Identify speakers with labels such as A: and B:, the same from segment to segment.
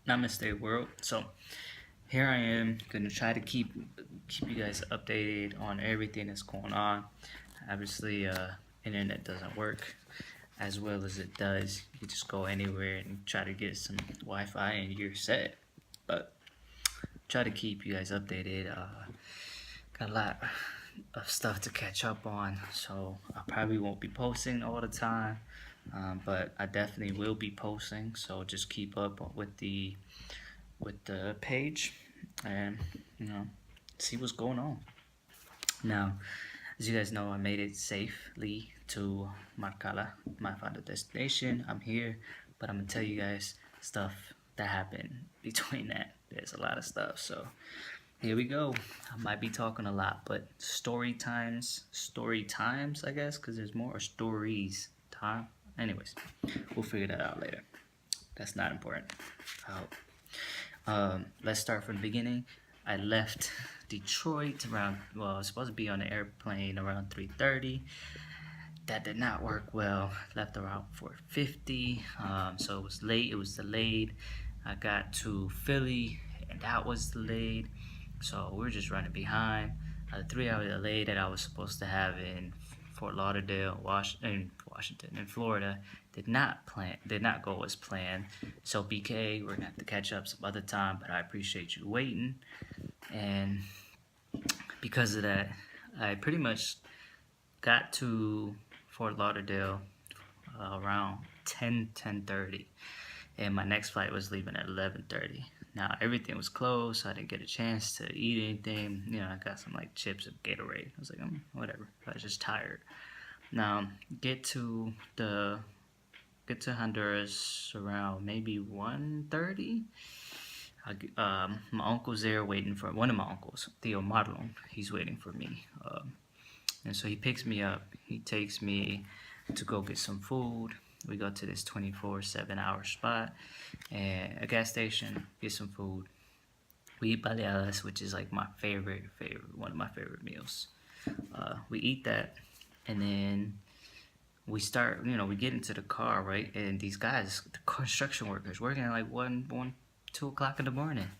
A: Namaste world. So here I am gonna try to keep you guys updated on everything that's going on. Obviously, internet doesn't work as well as it does. You can just go anywhere and try to get some Wi-Fi and you're set. But try to keep you guys updated. Got a lot of stuff to catch up on, so I probably won't be posting all the time. But I definitely will be posting, so just keep up with the page and you know see what's going on. Now, as you guys know, I made it safely to Marcala, my final destination. I'm here, but I'm gonna tell you guys stuff that happened between that. There's a lot of stuff, so here we go. I might be talking a lot, but story times, I guess, because there's more stories time. Anyways, we'll figure that out later. That's not important. I hope. Let's start from the beginning. I left Detroit around, well, I was supposed to be on the airplane around 3:30. That did not work well. Left around 4:50. So it was late. It was delayed. I got to Philly, and that was delayed. So we were just running behind. The 3 hour delay that I was supposed to have in Fort Lauderdale, Washington, in Florida, did not go as planned. So BK, we're gonna have to catch up some other time, but I appreciate you waiting. And because of that, I pretty much got to Fort Lauderdale around 10:30, and my next flight was leaving at 11:30. Now everything was closed, so I didn't get a chance to eat anything. You know, I got some like chips and Gatorade. I was like, whatever. I was just tired. Now get to Honduras around maybe 1:30. My uncle's there waiting for one of my uncles, Theo Marlon. He's waiting for me, and so he picks me up. He takes me to go get some food. We go to this 24/7 hour spot and a gas station, get some food. We eat baleadas, which is like my favorite, one of my favorite meals. We eat that, and then we start, we get into the car, right? And these guys, the construction workers, working at like 2 o'clock in the morning.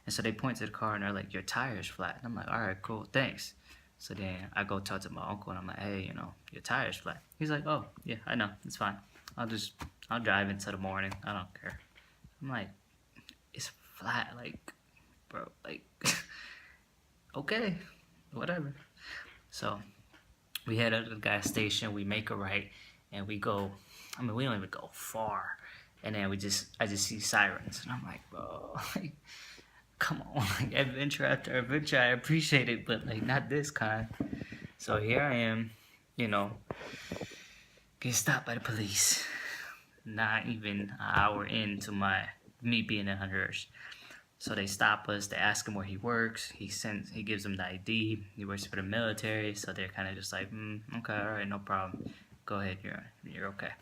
A: And so they point to the car and they're like, your tire's flat. And I'm like, all right, cool, thanks. So then I go talk to my uncle and I'm like, hey, your tire's flat. He's like, oh, yeah, I know, it's fine. I'll drive into the morning. I don't care. I'm like, it's flat, like, bro, like, okay, whatever. So we head up to the gas station, we make a right, and we go, we don't even go far. And then I just see sirens, and I'm like, bro, like, come on, like, adventure after adventure, I appreciate it, but like, not this kind. So here I am, get stopped by the police. Not even an hour into me being in Honduras. So they stop us. They ask him where he works. He gives them the ID. He works for the military. So they're kind of just like, okay, all right, no problem. Go ahead, you're okay.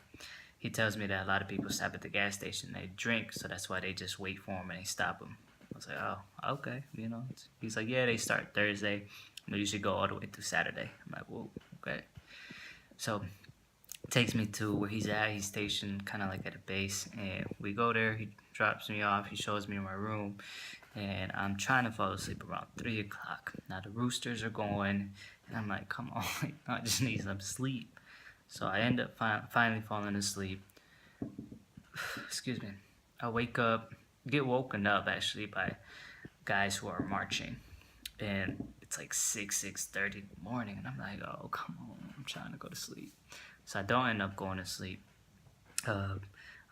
A: He tells me that a lot of people stop at the gas station. They drink, so that's why they just wait for him and they stop him. I was like, oh, okay, He's like, yeah, they start Thursday, but you should go all the way through Saturday. I'm like, whoa, okay. So takes me to where he's at. He's stationed kind of like at a base, and we go there. He drops me off. He shows me my room, and I'm trying to fall asleep around 3 o'clock. Now the roosters are going, and I'm like, come on, I just need some sleep. So I end up finally falling asleep. Excuse me. I wake up, get woken up actually by guys who are marching, and it's like 6:30 in the morning, and I'm like, oh, come on, I'm trying to go to sleep. So I don't end up going to sleep. I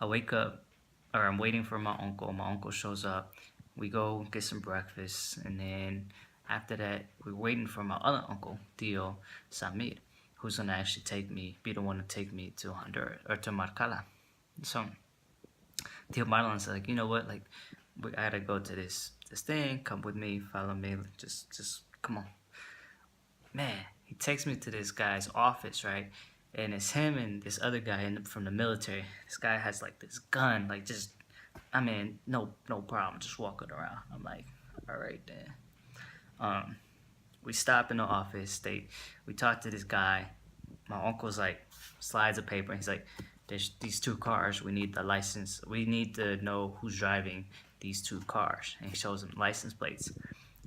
A: wake up, or I'm waiting for my uncle. My uncle shows up. We go get some breakfast, and then after that, we're waiting for my other uncle, Theo Samir, who's gonna actually be the one to take me to Honduras or to Marcala. So Theo Marlon's like, you know what, like, I gotta go to this thing. Come with me, follow me. Just come on, man. He takes me to this guy's office, right? And it's him and this other guy from the military. This guy has like this gun, like just, no problem, just walking around. I'm like, all right then. We stop in the office. We talk to this guy. My uncle's like slides of paper. And he's like, there's these two cars. We need the license. We need to know who's driving these two cars. And he shows him license plates.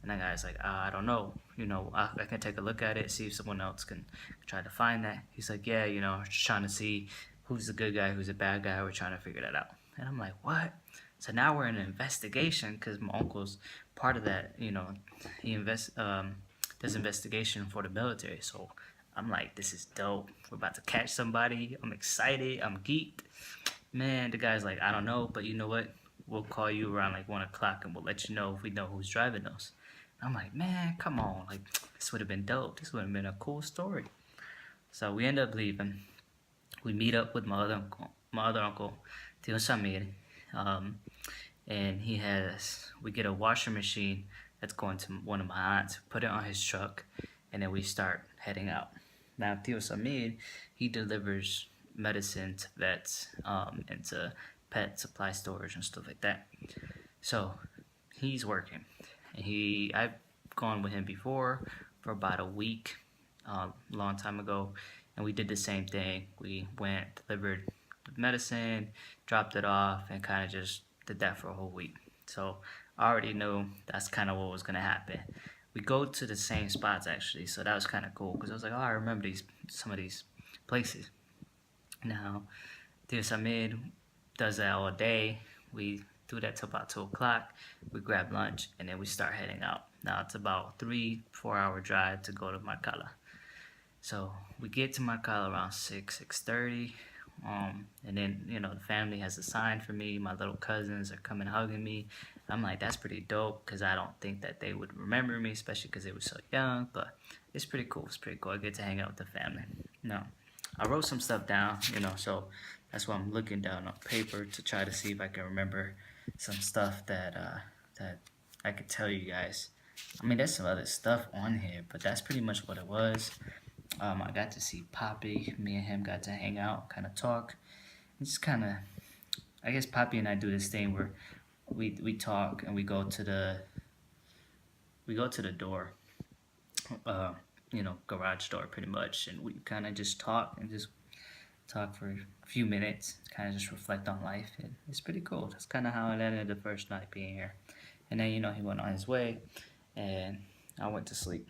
A: And that guy's like, I don't know. I can take a look at it, see if someone else can try to find that. He's like, yeah, just trying to see who's the good guy, who's the bad guy. We're trying to figure that out. And I'm like, what? So now we're in an investigation because my uncle's part of that. He does investigation for the military. So I'm like, this is dope. We're about to catch somebody. I'm excited. I'm geeked. Man, the guy's like, I don't know, but you know what? We'll call you around like 1 o'clock and we'll let you know if we know who's driving those. I'm like, man, come on. Like, this would have been dope. This would have been a cool story. So we end up leaving. We meet up with my other uncle, Tio Samir. And we get a washer machine that's going to one of my aunts, put it on his truck, and then we start heading out. Now, Tio Samir, he delivers medicine to vets, and to pet supply stores and stuff like that. So he's working. And I've gone with him before for about a week, long time ago, and we did the same thing. We went, delivered the medicine, dropped it off, and kind of just did that for a whole week. So I already knew that's kind of what was gonna happen. We go to the same spots actually, so that was kind of cool because I was like, oh, I remember some of these places. Now, Tio Samir does that all day. We do that till about 2 o'clock. We grab lunch and then we start heading out. Now it's about 3-4 hour drive to go to Marcala. So we get to Marcala around 6:30. And then the family has a sign for me. My little cousins are coming hugging me. I'm like, that's pretty dope because I don't think that they would remember me, especially because they were so young. But it's pretty cool. It's pretty cool. I get to hang out with the family. Now, I wrote some stuff down, so that's why I'm looking down on paper to try to see if I can remember some stuff that I could tell you guys. I mean, there's some other stuff on here, but that's pretty much what it was. I got to see Poppy. Me and him got to hang out, kind of talk. It's kind of, I guess Poppy and I do this thing where we talk and we go to the door, garage door pretty much, and we kind of just talk for a few minutes, kind of just reflect on life, and it's pretty cool. That's kind of how it ended the first night being here. And then he went on his way, and I went to sleep.